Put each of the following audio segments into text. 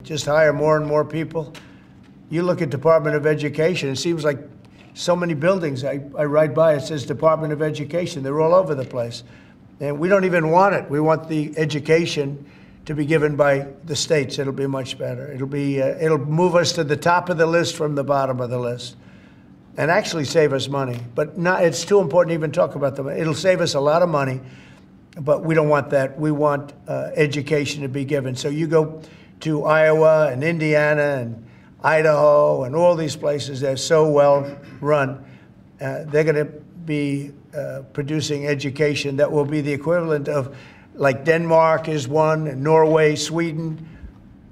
just hire more and more people. You look at Department of Education, it seems like so many buildings I ride by, it says Department of Education. They're all over the place. And we don't even want it. We want the education to be given by the states. It'll be much better. It'll move us to the top of the list from the bottom of the list, and actually save us money. But it's too important to even talk about them. It'll save us a lot of money, but we don't want that. We want education to be given. So you go to Iowa and Indiana and Idaho and all these places, they're so well run. They're going to be producing education that will be the equivalent of, like Denmark is one, Norway, Sweden.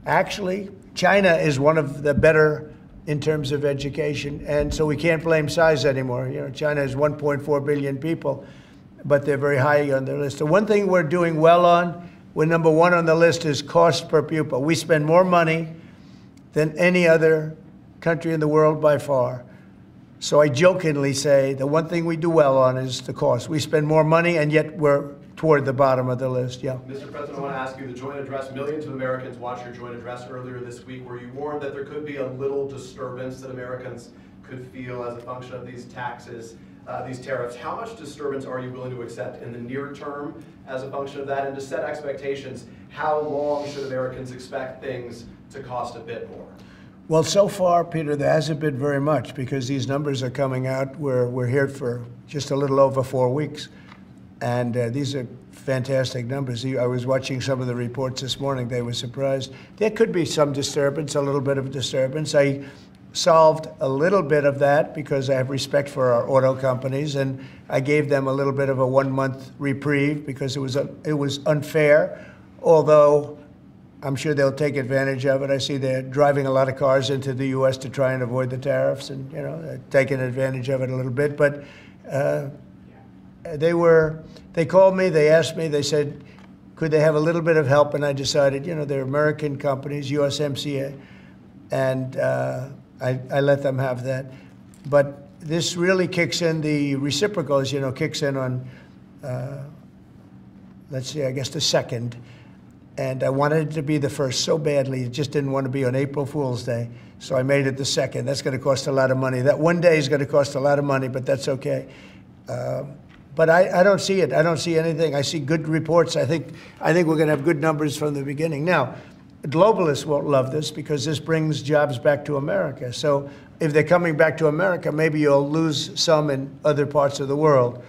Actually, China is one of the better in terms of education, and so we can't blame size anymore. You know, China has 1.4 billion people, but they're very high on their list. The one thing we're doing well on, we're number one on the list, is cost per pupil. We spend more money than any other country in the world by far. So I jokingly say the one thing we do well on is the cost. We spend more money, and yet we're toward the bottom of the list. Yeah. Mr. President, I want to ask you, the joint address, millions of Americans watched your joint address earlier this week, where you warned that there could be a little disturbance that Americans could feel as a function of these taxes, these tariffs. How much disturbance are you willing to accept in the near term as a function of that? And to set expectations, how long should Americans expect things to cost a bit more? Well, so far, Peter, there hasn't been very much, because these numbers are coming out. We're here for just a little over 4 weeks. And these are fantastic numbers. I was watching some of the reports this morning. They were surprised. There could be some disturbance, a little bit of disturbance. I solved a little bit of that because I have respect for our auto companies, and I gave them a little bit of a 1-month reprieve because it was unfair, although I'm sure they'll take advantage of it. I see they're driving a lot of cars into the U.S. to try and avoid the tariffs, and they're taking advantage of it a little bit. But they called me, they asked me, they said, could they have a little bit of help? And I decided, they're American companies, USMCA, and I let them have that. But this really kicks in, the reciprocals, kicks in on, let's see, I guess the 2nd. And I wanted it to be the 1st so badly. Just didn't want to be on April Fool's Day. So I made it the 2nd. That's going to cost a lot of money. That one day is going to cost a lot of money, but that's okay. But I don't see it. I don't see anything. I see good reports. I think we're going to have good numbers from the beginning. Now, globalists won't love this because this brings jobs back to America. So if they're coming back to America, maybe you'll lose some in other parts of the world.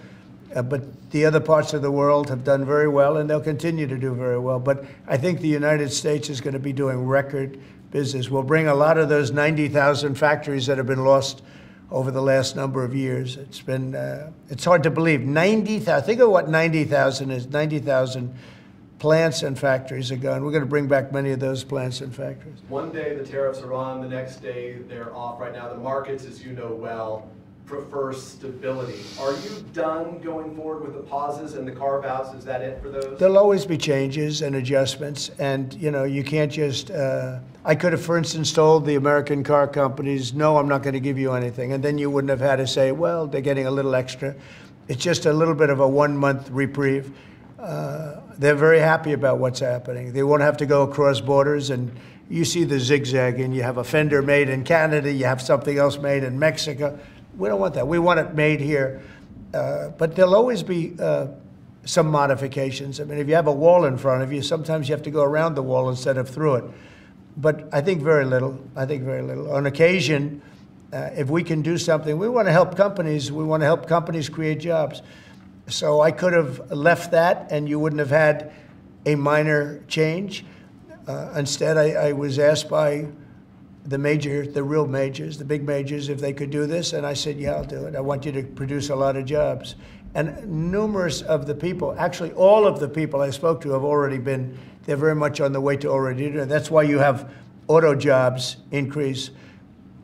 But the other parts of the world have done very well, and they'll continue to do very well. But I think the United States is going to be doing record business. We'll bring a lot of those 90,000 factories that have been lost over the last number of years. It's been, it's hard to believe. 90,000, think of what 90,000 is. 90,000 plants and factories are gone. We're going to bring back many of those plants and factories. One day the tariffs are on, the next day they're off. Right now the markets, as you know well, prefer stability. Are you done going forward with the pauses and the carve-outs? Is that it for those? There'll always be changes and adjustments, and you can't just, I could have, for instance, told the American car companies, no, I'm not going to give you anything, and then you wouldn't have had to say, well, they're getting a little extra. It's just a little bit of a 1-month reprieve. They're very happy about what's happening. They won't have to go across borders, and you see the zigzagging. You have a fender made in Canada, you have something else made in Mexico. We don't want that. We want it made here. But there'll always be some modifications. I mean, if you have a wall in front of you, sometimes you have to go around the wall instead of through it. But I think very little. I think very little. On occasion, if we can do something, we want to help companies. We want to help companies create jobs. So I could have left that, and you wouldn't have had a minor change. Instead, I was asked by the real majors, the big majors, if they could do this. And I said, yeah, I'll do it. I want you to produce a lot of jobs. And numerous of the people, actually all of the people I spoke to have already been, they're very much on the way to already do it. That's why you have auto jobs increase.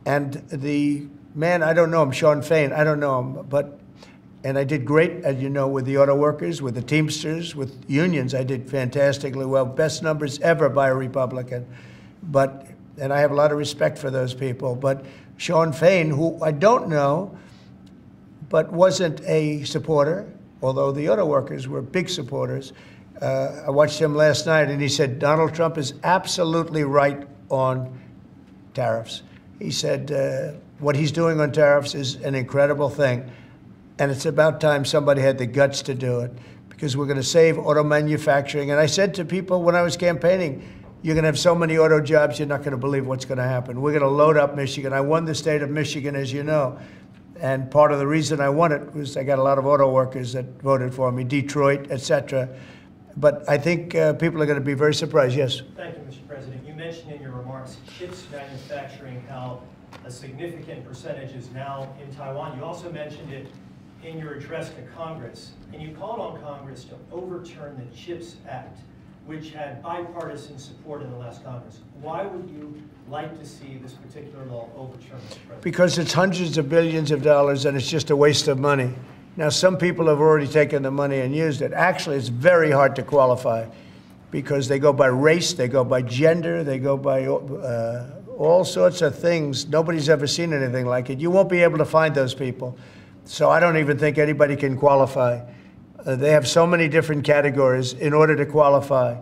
And the man, I don't know him, Shawn Fain, I don't know him, and I did great, as you know, with the auto workers, with the Teamsters, with unions. I did fantastically well, best numbers ever by a Republican. And I have a lot of respect for those people. But Shawn Fain, who I don't know, but wasn't a supporter, although the auto workers were big supporters. I watched him last night, and he said, Donald Trump is absolutely right on tariffs. He said what he's doing on tariffs is an incredible thing, and it's about time somebody had the guts to do it, because we're going to save auto manufacturing. And I said to people when I was campaigning, you're going to have so many auto jobs, you're not going to believe what's going to happen. We're going to load up Michigan. I won the state of Michigan, as you know, and part of the reason I won it was I got a lot of auto workers that voted for me, Detroit, et cetera. But I think people are going to be very surprised. Yes? Thank you, Mr. President. You mentioned in your remarks chips manufacturing, how a significant percentage is now in Taiwan. You also mentioned it in your address to Congress, and you called on Congress to overturn the CHIPS Act, which had bipartisan support in the last Congress. Why would you like to see this particular law overturned, Mr. President? Because it's hundreds of billions of dollars and it's just a waste of money. Now, some people have already taken the money and used it. Actually, it's very hard to qualify because they go by race, they go by gender, they go by all sorts of things. Nobody's ever seen anything like it. You won't be able to find those people. So I don't even think anybody can qualify. They have so many different categories in order to qualify.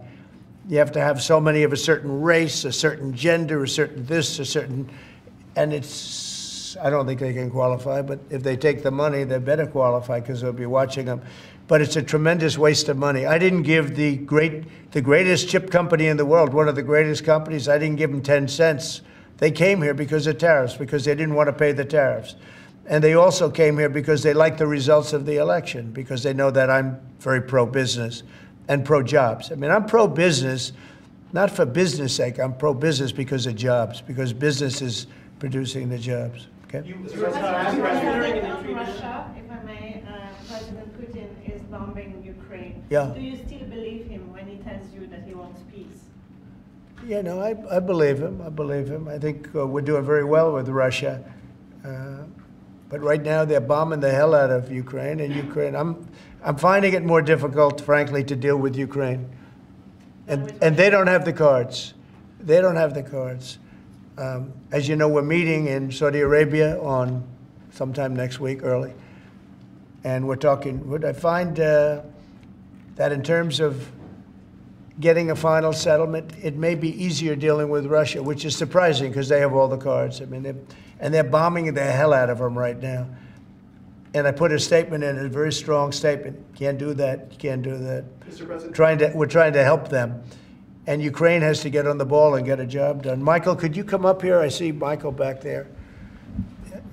You have to have so many of a certain race, a certain gender, a certain this, a certain, and I don't think they can qualify, but if they take the money, they better qualify because they'll be watching them. But it's a tremendous waste of money. I didn't give the greatest chip company in the world, one of the greatest companies, I didn't give them 10 cents. They came here because of tariffs, because they didn't want to pay the tariffs. And they also came here because they like the results of the election, because they know that I'm very pro-business and pro-jobs. I mean, I'm pro-business, not for business sake. I'm pro-business because of jobs, because business is producing the jobs. Okay? President of Russia, if I may, President Putin is bombing Ukraine. Yeah. Do you still believe him when he tells you that he wants peace? Yeah, no, I believe him. I believe him. I think we're doing very well with Russia. But right now they're bombing the hell out of Ukraine, and Ukraine. I'm finding it more difficult, frankly, to deal with Ukraine, and they don't have the cards. They don't have the cards. As you know, we're meeting in Saudi Arabia on sometime next week, early, and we're talking. I find that in terms of getting a final settlement, it may be easier dealing with Russia, which is surprising because they have all the cards. I mean, they're bombing the hell out of them right now. And I put a statement in, a very strong statement. Can't do that. You can't do that. Mr. President. We're trying to help them. And Ukraine has to get on the ball and get a job done. Michael, could you come up here? I see Michael back there.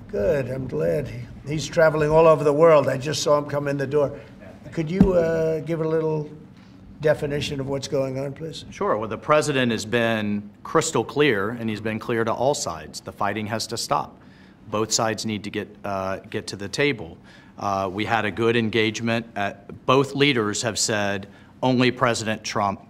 Good. I'm glad. He's traveling all over the world. I just saw him come in the door. Could you give a little definition of what's going on, please? Sure. Well, the president has been crystal clear, and he's been clear to all sides. The fighting has to stop. Both sides need to get to the table. We had a good engagement. Both leaders have said only President Trump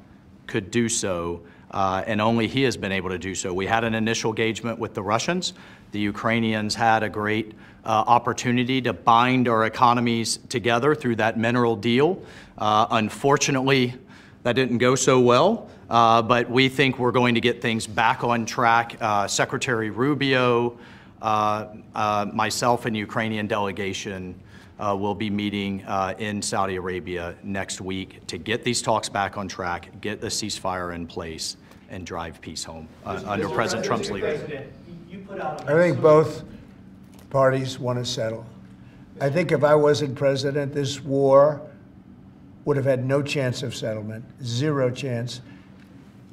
could do so, and only he has been able to do so. We had an initial engagement with the Russians. The Ukrainians had a great opportunity to bind our economies together through that mineral deal. Unfortunately, that didn't go so well, but we think we're going to get things back on track. Secretary Rubio, myself and the Ukrainian delegation will be meeting in Saudi Arabia next week to get these talks back on track, get the ceasefire in place, and drive peace home under President Trump's leadership. I think both parties want to settle. I think if I wasn't president, this war would have had no chance of settlement, zero chance.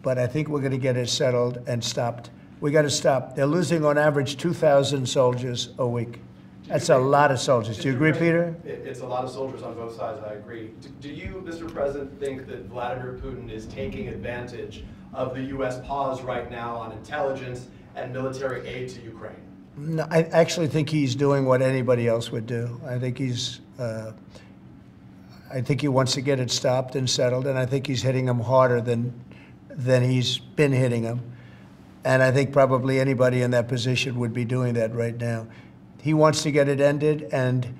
But I think we're going to get it settled and stopped. We got to stop. They're losing on average 2,000 soldiers a week. That's a lot of soldiers. Do you agree, Peter? It's a lot of soldiers on both sides, I agree. Do you, Mr. President, think that Vladimir Putin is taking advantage of the U.S. pause right now on intelligence and military aid to Ukraine? No, I actually think he's doing what anybody else would do. I think he wants to get it stopped and settled, and I think he's hitting them harder than he's been hitting them. And I think probably anybody in that position would be doing that right now. He wants to get it ended, and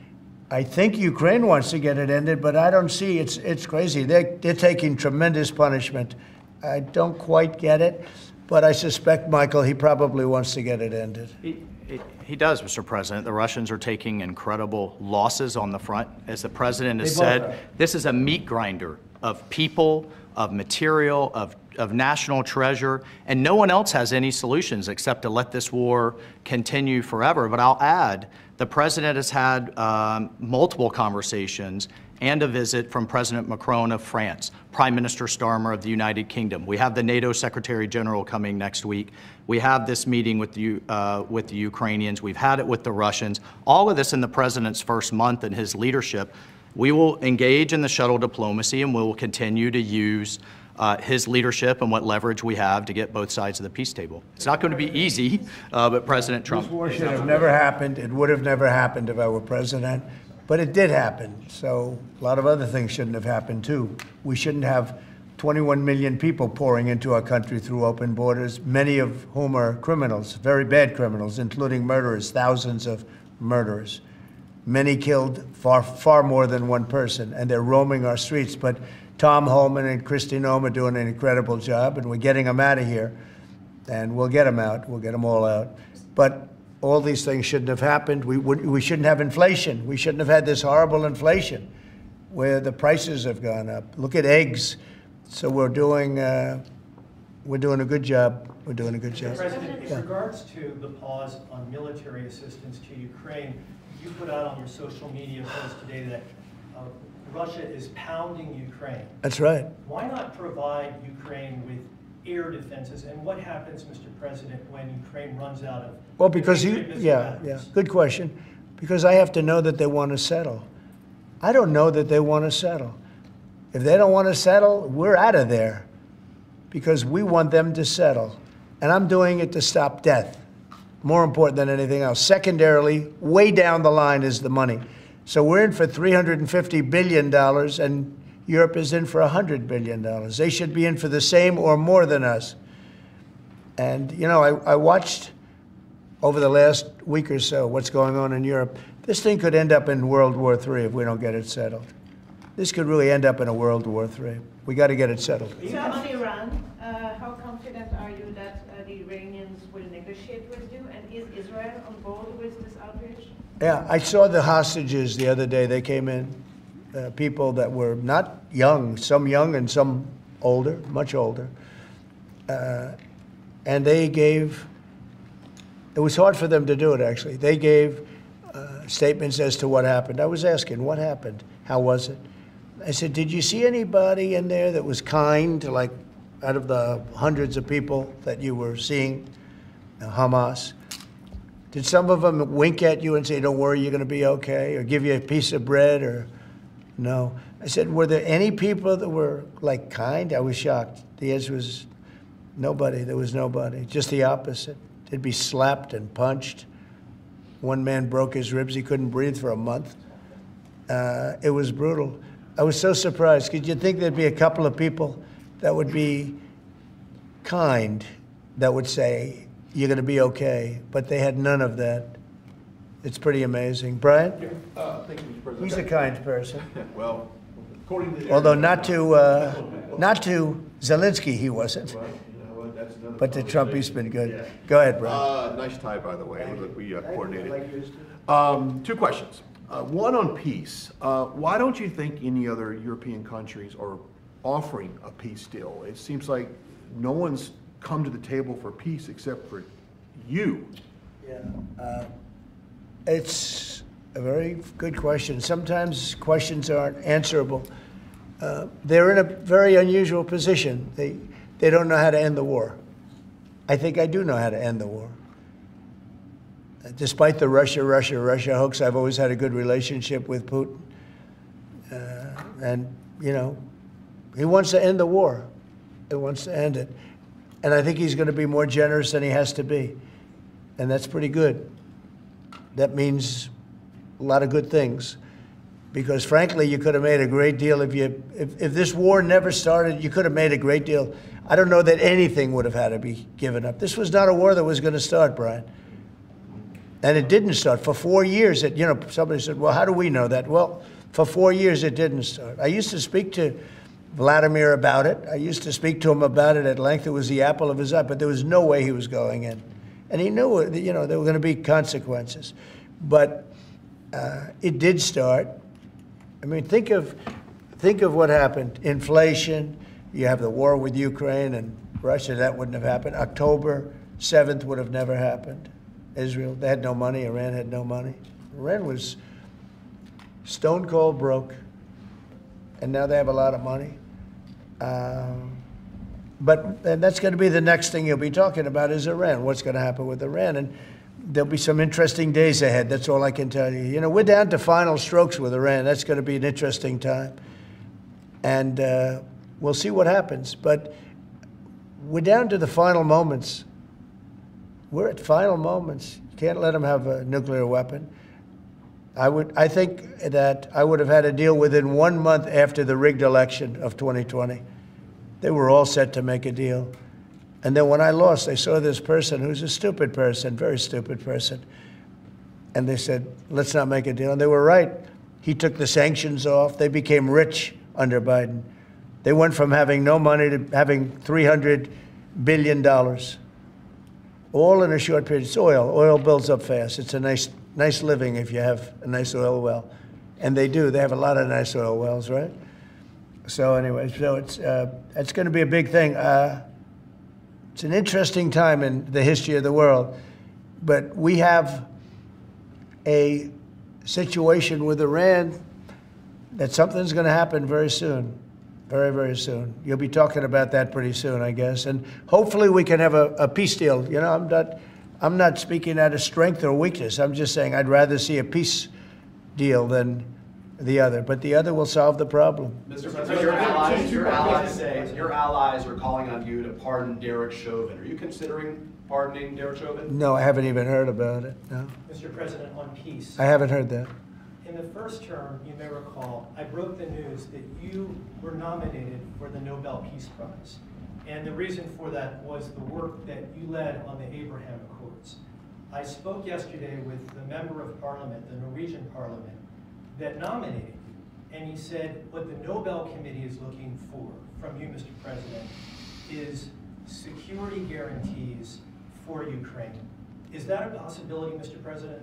I think Ukraine wants to get it ended, but I don't see, it's crazy. They're taking tremendous punishment. I don't quite get it, but I suspect, Michael, he probably wants to get it ended. He does, Mr. President. The Russians are taking incredible losses on the front. As the president has said, this is a meat grinder of people, of material, of of national treasure, and no one else has any solutions except to let this war continue forever. But I'll add, the president has had multiple conversations and a visit from President Macron of France, Prime Minister Starmer of the United Kingdom. We have the NATO Secretary General coming next week. We have this meeting with the Ukrainians. We've had it with the Russians. All of this in the president's first month in his leadership. We will engage in the shuttle diplomacy, and we will continue to use his leadership and what leverage we have to get both sides of the peace table. It's not going to be easy, but President Trump. This war should have never happened. It would have never happened if I were president. But it did happen. So a lot of other things shouldn't have happened, too. We shouldn't have 21 million people pouring into our country through open borders, many of whom are criminals, very bad criminals, including murderers, thousands of murderers. Many killed, far more than one person, and they're roaming our streets. But Tom Homan and Kristi Noem are doing an incredible job, and we're getting them out of here. And we'll get them out. We'll get them all out. But all these things shouldn't have happened. We shouldn't have inflation. We shouldn't have had this horrible inflation where the prices have gone up. Look at eggs. So we're doing a good job. We're doing a good job. President, in regards to the pause on military assistance to Ukraine, you put out on your social media post today that Russia is pounding Ukraine. That's right. Why not provide Ukraine with air defenses? And what happens, Mr. President, when Ukraine runs out of... Well, because good question. Because I have to know that they want to settle. I don't know that they want to settle. If they don't want to settle, we're out of there because we want them to settle. And I'm doing it to stop death, more important than anything else. Secondarily, way down the line is the money. So we're in for $350 billion, and Europe is in for $100 billion. They should be in for the same or more than us. And, you know, I watched over the last week or so what's going on in Europe. This thing could end up in World War III if we don't get it settled. This could really end up in a World War III. We got to get it settled. So on Iran, how confident are you that the Iranians will negotiate with you? And is Israel on board with this outrage? Yeah, I saw the hostages the other day. They came in, people that were not young, some young and some older, much older. And they gave, it was hard for them to do it, actually. They gave statements as to what happened. I was asking, what happened? How was it? I said, did you see anybody in there that was kind, like out of the hundreds of people that you were seeing, Hamas? Did some of them wink at you and say, don't worry, you're going to be okay, or give you a piece of bread, or no? I said, were there any people that were, like, kind? I was shocked. The answer was nobody. There was nobody. Just the opposite. They'd be slapped and punched. One man broke his ribs. He couldn't breathe for a month. It was brutal. I was so surprised. Could you think there'd be a couple of people that would be kind, that would say, you're going to be okay? But they had none of that. It's pretty amazing. Brian? Thank you, Mr. President. He's a kind person. Well, according to... Although not to Zelensky, he wasn't. Well, you know what, that's another But to Trump, he's conversation. been good. Yeah. Go ahead, Brian. Nice tie, by the way. Look, we coordinated. Like yours too. Two questions. One on peace. Why don't you think any other European countries are offering a peace deal? It seems like no one's come to the table for peace except for you. Yeah. It's a very good question. Sometimes questions aren't answerable. They're in a very unusual position. They don't know how to end the war. I think I do know how to end the war. Despite the Russia hoax, I've always had a good relationship with Putin. And, you know, he wants to end the war. He wants to end it. And I think he's going to be more generous than he has to be. And that's pretty good. That means a lot of good things. Because, frankly, you could have made a great deal if this war never started, you could have made a great deal. I don't know that anything would have had to be given up. This was not a war that was going to start, Brian. And it didn't start. For 4 years, somebody said, well, how do we know that? Well, for 4 years, it didn't start. I used to speak to Vladimir about it. I used to speak to him about it at length. It was the apple of his eye, but there was no way he was going in. And he knew, there were going to be consequences. But it did start. I mean, think of what happened. Inflation, You have the war with Ukraine and Russia, that wouldn't have happened. October 7th would have never happened. Israel, they had no money. Iran had no money. Iran was stone cold broke, and now they have a lot of money. And that's going to be the next thing you'll be talking about is Iran. What's going to happen with Iran? And there'll be some interesting days ahead. That's all I can tell you. You know, we're down to final strokes with Iran. That's going to be an interesting time. And we'll see what happens. But we're down to the final moments. We're at final moments. You can't let them have a nuclear weapon. I think that I would have had a deal within 1 month after the rigged election of 2020. They were all set to make a deal. And then when I lost, they saw this person who's a stupid person, very stupid person. And they said, let's not make a deal. And they were right. He took the sanctions off. They became rich under Biden. They went from having no money to having $300 billion. All in a short period. It's oil. Oil builds up fast. It's a nice living if you have a nice oil well. And they do. They have a lot of nice oil wells, right? So anyway, so it's going to be a big thing. It's an interesting time in the history of the world. But we have a situation with Iran that something's going to happen very soon. Very, very soon. You'll be talking about that pretty soon, I guess. And hopefully we can have a peace deal. You know, I'm not speaking out of strength or weakness. I'm just saying I'd rather see a peace deal than the other. But the other will solve the problem. Mr. President, your allies are calling on you to pardon Derek Chauvin. Are you considering pardoning Derek Chauvin? No, I haven't even heard about it. No. Mr. President, on peace. I haven't heard that. In the first term, you may recall, I broke the news that you were nominated for the Nobel Peace Prize. And the reason for that was the work that you led on the Abraham Accords. I spoke yesterday with the member of parliament, the Norwegian parliament, that nominated you. And he said what the Nobel Committee is looking for from you, Mr. President, is security guarantees for Ukraine. Is that a possibility, Mr. President?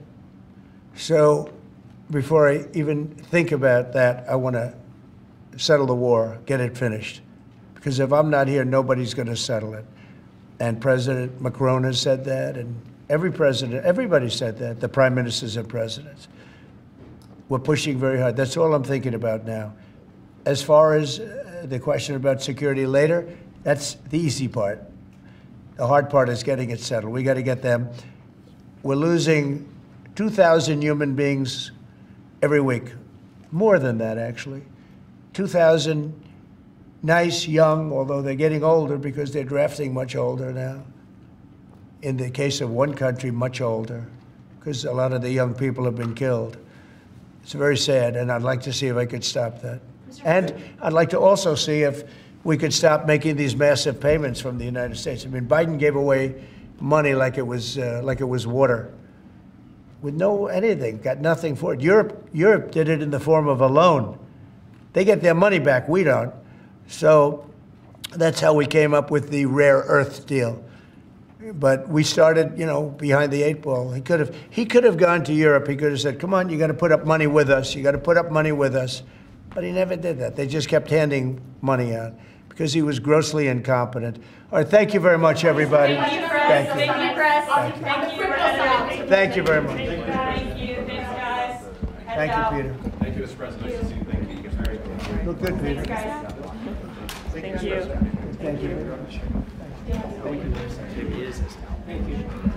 So before I even think about that, I want to settle the war, get it finished. Because if I'm not here, nobody's going to settle it. And President Macron has said that, and everybody said that, the prime ministers and presidents. We're pushing very hard. That's all I'm thinking about now. As far as the question about security later, that's the easy part. The hard part is getting it settled. We got to get them. We're losing 2,000 human beings every week. More than that, actually. 2,000 nice, young, although they're getting older because they're drafting much older now. In the case of one country, much older, because a lot of the young people have been killed. It's very sad, and I'd like to see if I could stop that. And I'd like to also see if we could stop making these massive payments from the United States. I mean, Biden gave away money like it was water, with no anything, got nothing for it. Europe did it in the form of a loan. They get their money back, we don't. So that's how we came up with the rare earth deal. But we started, you know, behind the 8 ball. He could have gone to Europe. He could have said, come on, you got to put up money with us. You got to put up money with us. But he never did that. They just kept handing money out because he was grossly incompetent. All right, thank you very much, everybody. Thank you, Press. Thank you, Press. Thank you. Thank you very much. Thank you. Thanks, guys. Thank you, Peter. Thank you, Mr. President. Nice to see you. Thank you. Very good. Look good, Peter. Thanks, guys. Thank you very much. Thank you.